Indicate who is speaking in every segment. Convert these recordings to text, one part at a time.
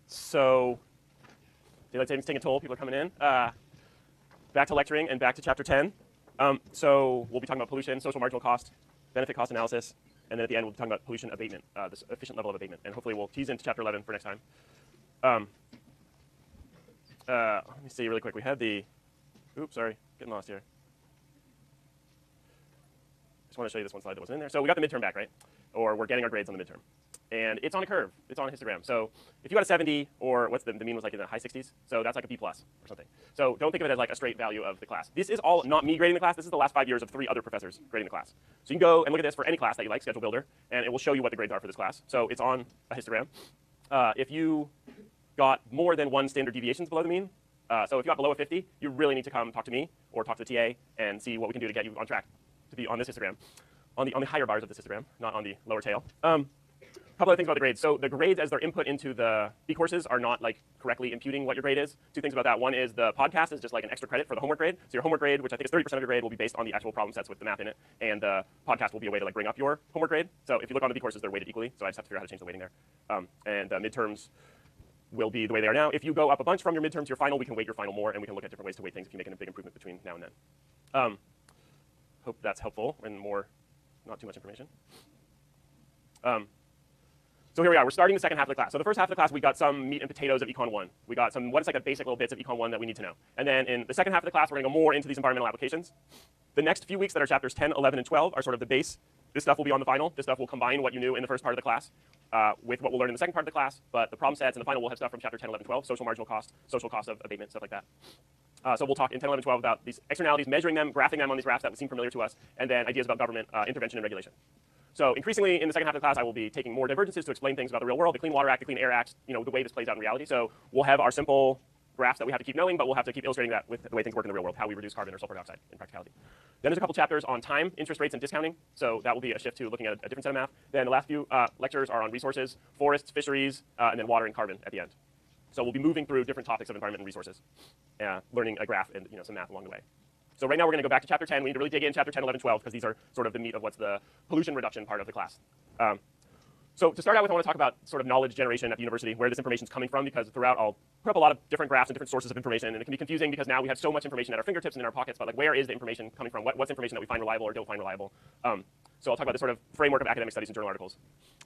Speaker 1: So daylight savings taking a toll. People are coming in. Back to lecturing and back to chapter 10. So we'll be talking about pollution, social marginal cost, benefit cost analysis, and then at the end we'll be talking about pollution abatement, this efficient level of abatement. And hopefully we'll tease into chapter 11 for next time. Let me see really quick. We had the, oops, sorry, getting lost here. Just want to show you this one slide that wasn't in there. So we got the midterm back, right? Or we're getting our grades on the midterm. And it's on a curve. It's on a histogram. So if you got a 70, or what's the mean was like in the high 60s, so that's like a B plus or something. So don't think of it as like a straight value of the class. This is all not me grading the class. This is the last 5 years of 3 other professors grading the class. So you can go and look at this for any class that you like, Schedule Builder, and it will show you what the grades are for this class. So it's on a histogram. If you got more than 1 standard deviations below the mean, so if you got below a 50, you really need to come talk to me or talk to the TA and see what we can do to get you on track to be on this histogram, on the higher bars of this histogram, not on the lower tail. A couple other things about the grades. So the grades as they're input into the B courses are not like correctly imputing what your grade is. 2 things about that. One is the podcast is just like an extra credit for the homework grade. So your homework grade, which I think is 30% of your grade, will be based on the actual problem sets with the math in it. And the podcast will be a way to like bring up your homework grade. So if you look on the B courses, they're weighted equally. So I just have to figure out how to change the weighting there. And midterms will be the way they are now. If you go up a bunch from your midterm to your final, we can weight your final more, and we can look at different ways to weight things if you make a big improvement between now and then. Hope that's helpful and more, not too much information. So here we are. We're starting the second half of the class. So the first half of the class, we got some meat and potatoes of Econ 1. We got some what's like the basic little bits of Econ 1 that we need to know. And then in the second half of the class, we're going to go more into these environmental applications. The next few weeks that are chapters 10, 11, and 12 are sort of the base. This stuff will be on the final. This stuff will combine what you knew in the first part of the class with what we'll learn in the second part of the class. But the problem sets and the final will have stuff from chapter 10, 11, 12, social marginal cost, social cost of abatement, stuff like that. So we'll talk in 10, 11, 12 about these externalities, measuring them, graphing them on these graphs that would seem familiar to us, and then ideas about government intervention and regulation. So increasingly in the second half of the class, I will be taking more divergences to explain things about the real world, the Clean Water Act, the Clean Air Act, the way this plays out in reality. So we'll have our simple graphs that we have to keep knowing, but we'll have to keep illustrating that with the way things work in the real world, how we reduce carbon or sulfur dioxide in practicality. Then there's a couple chapters on time, interest rates, and discounting. So that will be a shift to looking at a different set of math. Then the last few lectures are on resources, forests, fisheries, and then water and carbon at the end. So we'll be moving through different topics of environment and resources, learning a graph and some math along the way. So right now we're going to go back to chapter 10. We need to really dig in chapter 10, 11, 12, because these are sort of the meat of what's the pollution reduction part of the class. So to start out with, I want to talk about sort of knowledge generation at the university, where this information is coming from, because throughout I'll put up a lot of different graphs and different sources of information, and it can be confusing because now we have so much information at our fingertips and in our pockets, but like where is the information coming from? What's information that we find reliable or don't find reliable? So I'll talk about this sort of framework of academic studies and journal articles.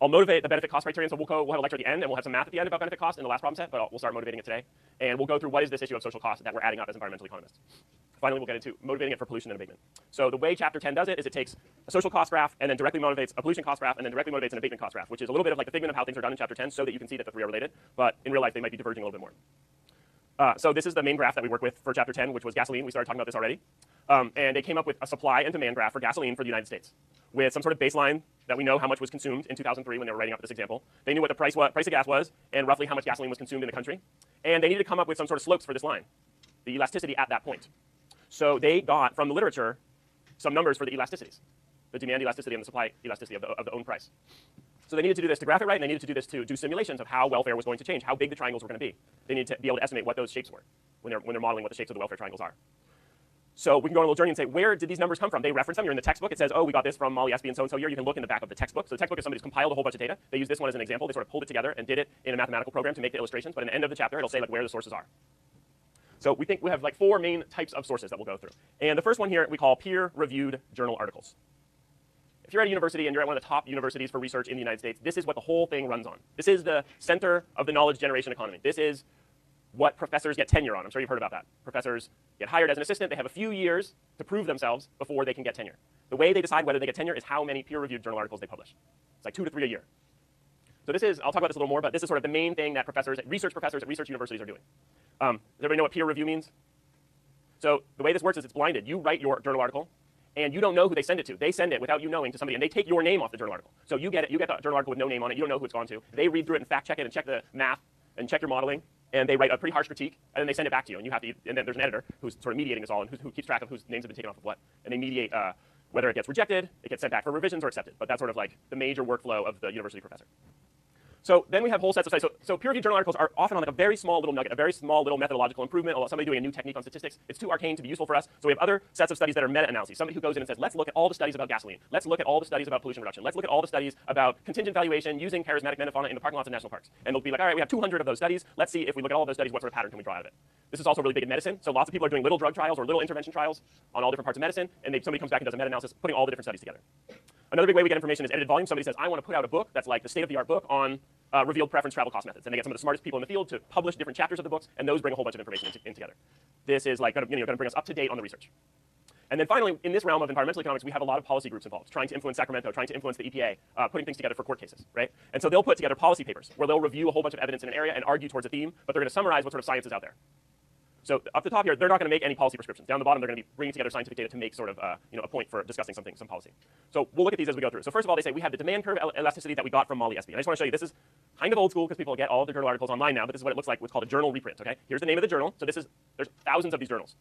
Speaker 1: I'll motivate the benefit cost criterion, so we'll have a lecture at the end, and we'll have some math at the end about benefit cost in the last problem set, but we'll start motivating it today. And we'll go through what is this issue of social cost that we're adding up as environmental economists. Finally, we'll get into motivating it for pollution and abatement. So the way chapter 10 does it is it takes a social cost graph and then directly motivates a pollution cost graph and then directly motivates an abatement cost graph, which is a little bit of like the figment of how things are done in chapter 10 so that you can see that the 3 are related, but in real life they might be diverging a little bit more. So this is the main graph that we work with for chapter 10, which was gasoline. We started talking about this already. And they came up with a supply and demand graph for gasoline for the United States with some sort of baseline that we know how much was consumed in 2003 when they were writing up this example. They knew what the price of gas was and roughly how much gasoline was consumed in the country. And they needed to come up with some sort of slopes for this line, the elasticity at that point. So they got from the literature some numbers for the elasticities, the demand elasticity and the supply elasticity of the own price. So they needed to do this to graph it right, and they needed to do this to do simulations of how welfare was going to change, how big the triangles were going to be. They needed to be able to estimate what those shapes were when they're modeling what the shapes of the welfare triangles are. So we can go on a little journey and say, where did these numbers come from? They reference them. You're in the textbook. It says, oh, we got this from Molly Espy and so-and-so year. You can look in the back of the textbook. So the textbook is somebody's compiled a whole bunch of data. They use this one as an example. They sort of pulled it together and did it in a mathematical program to make the illustrations. But in the end of the chapter, it'll say like where the sources are. So we think we have like 4 main types of sources that we'll go through. And the first one here we call peer-reviewed journal articles. If you're at a university and you're at one of the top universities for research in the United States, this is what the whole thing runs on. This is the center of the knowledge generation economy. This is what professors get tenure on. I'm sure you've heard about that. Professors get hired as an assistant. They have a few years to prove themselves before they can get tenure. The way they decide whether they get tenure is how many peer-reviewed journal articles they publish. It's like 2 to 3 a year. So this is, I'll talk about this a little more, but this is sort of the main thing that research professors at research universities are doing. Does everybody know what peer review means? So the way this works is it's blinded. You write your journal article, and you don't know who they send it to. They send it without you knowing to somebody, and they take your name off the journal article. So you get it. You get the journal article with no name on it. You don't know who it's gone to. They read through it and fact check it and check the math and check your modeling, and they write a pretty harsh critique, and then they send it back to you. And you have to, and then there's an editor who's sort of mediating this all and who keeps track of whose names have been taken off of what, and they mediate whether it gets rejected, it gets sent back for revisions, or accepted. But that's sort of like the major workflow of the university professor. So then we have whole sets of studies. So peer-reviewed journal articles are often on like a very small little nugget, a very small little methodological improvement, or somebody doing a new technique on statistics. It's too arcane to be useful for us. So we have other sets of studies that are meta-analyses. Somebody who goes in and says, let's look at all the studies about gasoline. Let's look at all the studies about pollution reduction. Let's look at all the studies about contingent valuation using charismatic megafauna in the parking lots of national parks. And they'll be like, all right, we have 200 of those studies. Let's see if we look at all of those studies, what sort of pattern can we draw out of it? This is also really big in medicine. So lots of people are doing little drug trials or little intervention trials on all different parts of medicine. And somebody comes back and does a meta-analysis, putting all the different studies together. Another big way we get information is edited volume. Somebody says, I want to put out a book that's like the state-of-the-art book on revealed preference travel cost methods. And they get some of the smartest people in the field to publish different chapters of the books, and those bring a whole bunch of information in together. This is like going to bring us up to date on the research. And then finally, in this realm of environmental economics, we have a lot of policy groups involved, trying to influence Sacramento, trying to influence the EPA, putting things together for court cases, right? And so they'll put together policy papers where they'll review a whole bunch of evidence in an area and argue towards a theme, but they're going to summarize what sort of science is out there. So up the top here, they're not going to make any policy prescriptions. Down the bottom, they're going to be bringing together scientific data to make sort of a point for discussing some policy. So we'll look at these as we go through. So first of all, they say we have the demand curve elasticity that we got from Molly Espy. And I just want to show you, this is kind of old school because people get all of their journal articles online now, but this is what it looks like, what's called a journal reprint, okay? Here's the name of the journal. So there's thousands of these journals,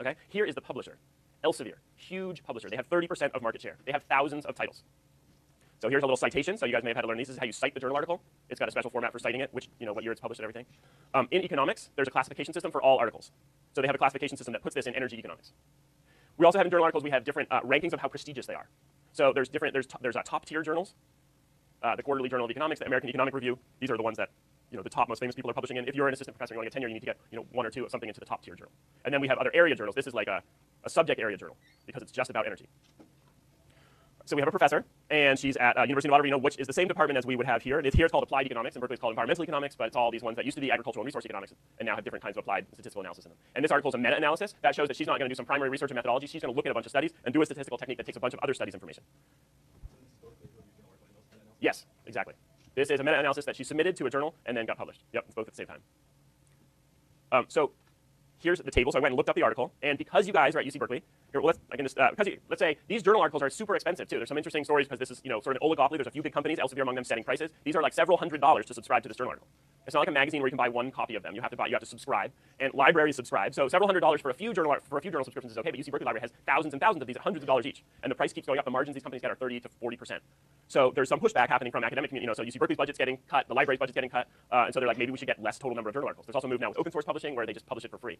Speaker 1: okay? Here is the publisher, Elsevier, huge publisher. They have 30% of market share. They have thousands of titles. So here's a little citation. So you guys may have had to learn these. This is how you cite the journal article. It's got a special format for citing it, which, what year it's published and everything. In economics, there's a classification system for all articles. So they have a classification system that puts this in energy economics. We also have in journal articles, we have different rankings of how prestigious they are. So there's top tier journals, the Quarterly Journal of Economics, the American Economic Review. These are the ones that, the top most famous people are publishing in. If you're an assistant professor and you want to get tenure, you need to get, one or two of something into the top tier journal. And then we have other area journals. This is like a subject area journal because it's just about energy. So we have a professor, and she's at University of Nevada, Reno, which is the same department as we would have here. Here it's called applied economics, and Berkeley it's called environmental economics, but it's all these ones that used to be agricultural and resource economics, and now have different kinds of applied statistical analysis in them. And this article is a meta-analysis that shows that she's not going to do some primary research and methodology. She's going to look at a bunch of studies and do a statistical technique that takes a bunch of other studies' information. Yes, exactly. This is a meta-analysis that she submitted to a journal and then got published. Yep, it's both at the same time. So here's the table. So I went and looked up the article, and because you guys are at UC Berkeley, let's say these journal articles are super expensive too. There's some interesting stories because this is sort of an oligopoly. There's a few big companies, Elsevier among them, setting prices. These are like several $100s to subscribe to this journal article. It's not like a magazine where you can buy one copy of them. You have to subscribe, and libraries subscribe. So several $100s for a few journal subscriptions is okay. But UC Berkeley Library has thousands and thousands of these at hundreds of dollars each, and the price keeps going up. The margins these companies get are 30 to 40%. So there's some pushback happening from academic community. So UC Berkeley's budget's getting cut, the library's budget's getting cut, and so they're like, maybe we should get less total number of journal articles. There's also a move now with open source publishing where they just publish it for free.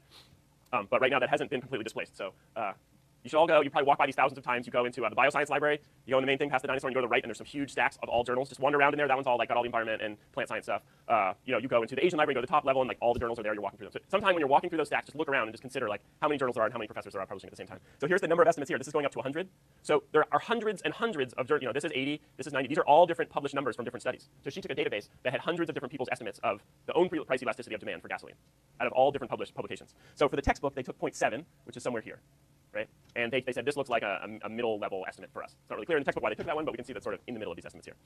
Speaker 1: But right now that hasn't been completely displaced. So you should all go. You probably walk by these thousands of times. You go into the bioscience library. You go in the main thing past the dinosaur, and you go to the right, and there's some huge stacks of all journals. Just wander around in there. That one's all got all the environment and plant science stuff. You go into the Asian library, go to the top level, and like all the journals are there. You're walking through them. So sometime when you're walking through those stacks, just look around and just consider like how many journals there are and how many professors there are publishing at the same time. So here's the number of estimates here. This is going up to 100. So there are hundreds and hundreds of journals. This is 80. This is 90. These are all different published numbers from different studies. So she took a database that had hundreds of different people's estimates of the own price elasticity of demand for gasoline out of all different published publications. So for the textbook, they took 0.7, which is somewhere here. Right? And they said this looks like a middle level estimate for us. It's not really clear in the textbook why they took that one, but we can see that's sort of in the middle of these estimates here.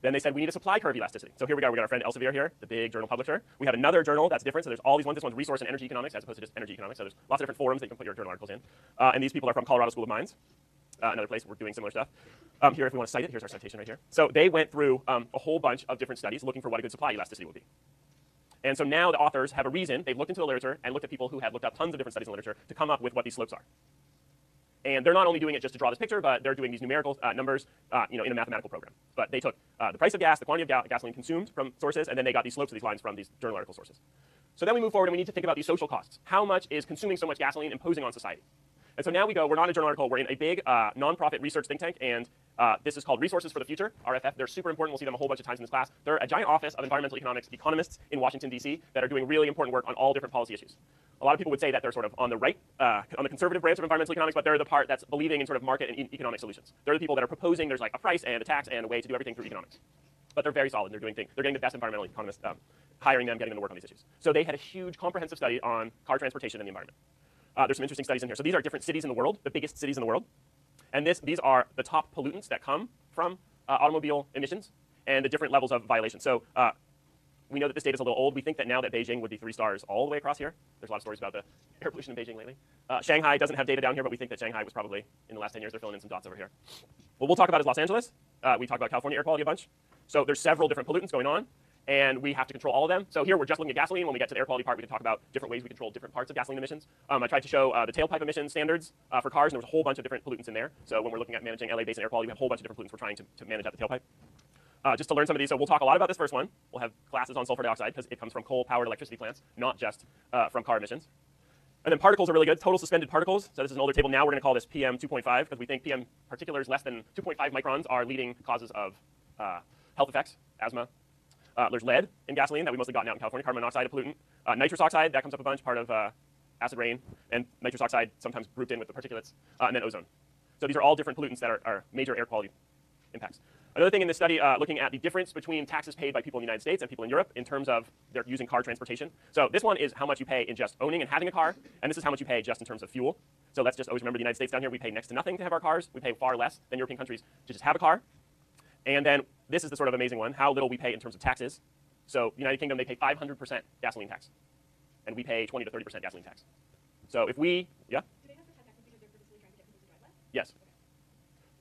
Speaker 1: Then they said we need a supply curve elasticity. So here we got our friend Elsevier here, the big journal publisher. We have another journal that's different. So there's all these ones. This one's resource and energy economics as opposed to just energy economics. So there's lots of different forums that you can put your journal articles in. And these people are from Colorado School of Mines, another place we're doing similar stuff. Here, if we want to cite it, here's our citation right here. So they went through a whole bunch of different studies looking for what a good supply elasticity would be. And so now the authors have a reason. They've looked into the literature and looked at people who have looked up tons of different studies in literature to come up with what these slopes are. And they're not only doing it just to draw this picture, but they're doing these numerical numbers in a mathematical program. But they took the price of gas, the quantity of gasoline consumed from sources, and then they got these slopes of these lines from these journal article sources. So then we move forward and we need to think about these social costs. How much is consuming so much gasoline imposing on society? And so now we go, we're not a journal article, we're in a big nonprofit research think tank, and this is called Resources for the Future, RFF. They're super important. We'll see them a whole bunch of times in this class. They're a giant office of environmental economics economists in Washington, D.C. that are doing really important work on all different policy issues. A lot of people would say that they're sort of on the right, on the conservative branch of environmental economics, but they're the part that's believing in sort of market and economic solutions. They're the people that are proposing there's like a price and a tax and a way to do everything through economics. But they're very solid. They're doing things. They're getting the best environmental economists, hiring them, getting them to work on these issues. So they had a huge comprehensive study on car transportation and the environment. There's some interesting studies in here. So these are different cities in the world, the biggest cities in the world. And these are the top pollutants that come from automobile emissions and the different levels of violation. So we know that this data is a little old. We think that now that Beijing would be 3 stars all the way across here. There's a lot of stories about the air pollution in Beijing lately. Shanghai doesn't have data down here, but we think that Shanghai was probably, in the last 10 years, they're filling in some dots over here. What we'll talk about is Los Angeles. We talk about California air quality a bunch. So there's several different pollutants going on, and we have to control all of them. So here we're just looking at gasoline. When we get to the air quality part, we can talk about different ways we control different parts of gasoline emissions. I tried to show the tailpipe emission standards for cars, and there was a whole bunch of different pollutants in there. So when we're looking at managing LA basin air quality, we have a whole bunch of different pollutants we're trying to manage at the tailpipe. just to learn some of these. So we'll talk a lot about this first one. We'll have classes on sulfur dioxide because it comes from coal-powered electricity plants, not just from car emissions. And then particles are really good. Total suspended particles. So this is an older table. Now we're going to call this PM 2.5 because we think PM particulars less than 2.5 microns are leading causes of health effects, asthma. There's lead in gasoline that we mostly gotten out in California, carbon monoxide, a pollutant. Nitrous oxide, that comes up a bunch, part of acid rain, and nitrous oxide sometimes grouped in with the particulates, and then ozone. So these are all different pollutants that are major air quality impacts. Another thing in this study, looking at the difference between taxes paid by people in the United States and people in Europe in terms of their using car transportation. So this one is how much you pay in just owning and having a car, and this is how much you pay just in terms of fuel. So let's just always remember the United States down here, we pay next to nothing to have our cars. We pay far less than European countries to just have a car. And then this is the sort of amazing one, how little we pay in terms of taxes. So United Kingdom, they pay 500% gasoline tax, and we pay 20 to 30% gasoline tax. So if we, yeah? Do they have to have taxes because they're purposely trying to get people to drive less? Yes.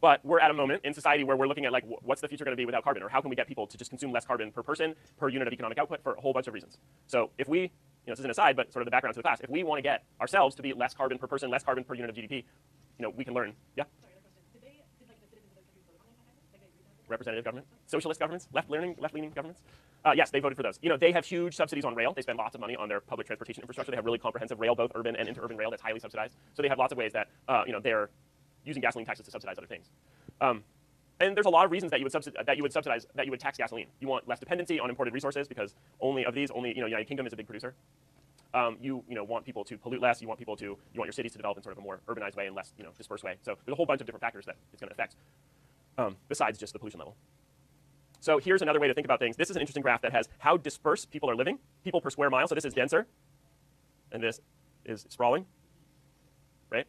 Speaker 1: But we're at a moment in society where we're looking at like, what's the future going to be without carbon, or how can we get people to just consume less carbon per person, per unit of economic output, for a whole bunch of reasons. So if we, this is an aside, but sort of the background to the class, if we want to get ourselves to be less carbon per person, less carbon per unit of GDP, we can learn, yeah? Sorry, other question. Did like the citizens of those countries vote on it? Representative government, socialist governments, left-leaning governments. Yes, they voted for those. They have huge subsidies on rail. They spend lots of money on their public transportation infrastructure. They have really comprehensive rail, both urban and interurban rail, that's highly subsidized. So they have lots of ways that they're using gasoline taxes to subsidize other things. And there's a lot of reasons that you would tax gasoline. You want less dependency on imported resources because only United Kingdom is a big producer. You want people to pollute less. You want your cities to develop in sort of a more urbanized way and less dispersed way. So there's a whole bunch of different factors that it's going to affect besides just the pollution level. So here's another way to think about things. This is an interesting graph that has how dispersed people are living, people per square mile. So this is denser, and this is sprawling, right?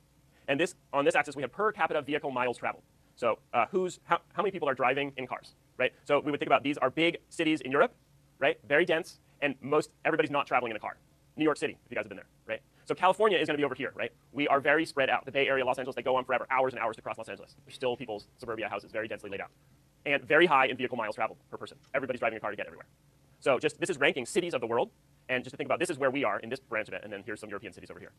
Speaker 1: And this on this axis we have per capita vehicle miles traveled. So how many people are driving in cars, right? So we would think about these are big cities in Europe, right? Very dense, and everybody's not traveling in a car. New York City, if you guys have been there, right? So California is going to be over here, right? We are very spread out. The Bay Area, Los Angeles, they go on forever, hours and hours to cross Los Angeles. There's still people's suburbia houses, very densely laid out. And very high in vehicle miles traveled per person. Everybody's driving a car to get everywhere. So this is ranking cities of the world, and just to think about this is where we are in this branch of it, and then here's some European cities over here.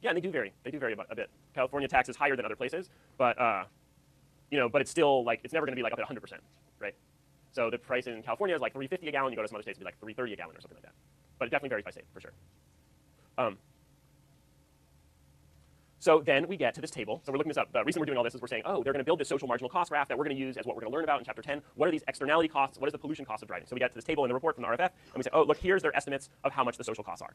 Speaker 1: Yeah, and they do vary. They do vary a bit. California tax is higher than other places, but but it's still it's never going to be like up at 100%, right? So the price in California is like $3.50 a gallon. You go to some other states, it'll be like $3.30 a gallon or something like that. But it definitely varies by state for sure. So then we get to this table. So we're looking this up. The reason we're doing all this is we're saying, oh, they're going to build this social marginal cost graph that we're going to use as what we're going to learn about in chapter 10. What are these externality costs? What is the pollution cost of driving? So we get to this table in the report from the RFF, and we say, oh, look, here's their estimates of how much the social costs are.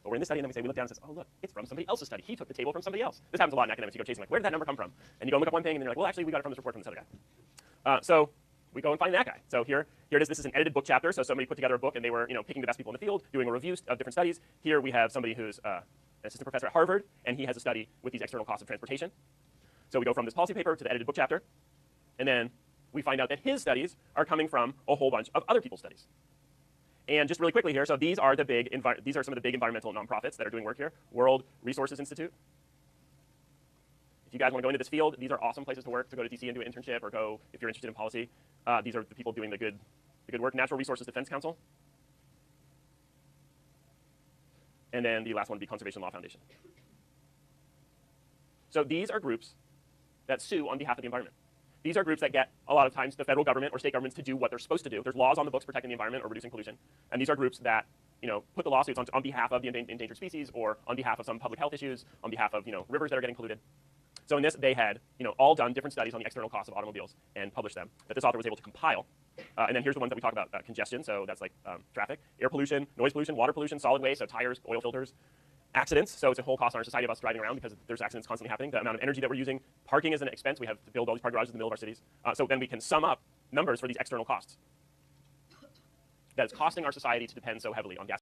Speaker 1: But we're in this study, and then we look down and says, oh, look, it's from somebody else's study. He took the table from somebody else. This happens a lot in academics. You go chasing, like, where did that number come from? And you go look up one thing, and then you're like, well, actually, we got it from this report from this other guy. So we go and find that guy. So here it is. This is an edited book chapter. So somebody put together a book, and they were picking the best people in the field, doing a review of different studies. Here we have somebody who's an assistant professor at Harvard, and he has a study with these external costs of transportation. So we go from this policy paper to the edited book chapter, and then we find out that his studies are coming from a whole bunch of other people's studies. And just really quickly here, so these are some of the big environmental nonprofits that are doing work here. World Resources Institute. If you guys want to go into this field, these are awesome places to work, to go to DC and do an internship, or go if you're interested in policy. These are the people doing the good work. Natural Resources Defense Council. And then the last one would be Conservation Law Foundation. So these are groups that sue on behalf of the environment. These are groups that get, a lot of times, the federal government or state governments to do what they're supposed to do. There's laws on the books protecting the environment or reducing pollution. And these are groups that put the lawsuits on behalf of the endangered species, or on behalf of some public health issues, on behalf of rivers that are getting polluted. So in this, they had all done different studies on the external costs of automobiles and published them that this author was able to compile. And then here's the ones that we talk about, congestion, so that's like traffic, air pollution, noise pollution, water pollution, solid waste, so tires, oil filters, accidents, so it's a whole cost on our society of us driving around because there's accidents constantly happening, the amount of energy that we're using. Parking is an expense. We have to build all these parking garages in the middle of our cities. So then we can sum up numbers for these external costs that it's costing our society to depend so heavily on gas.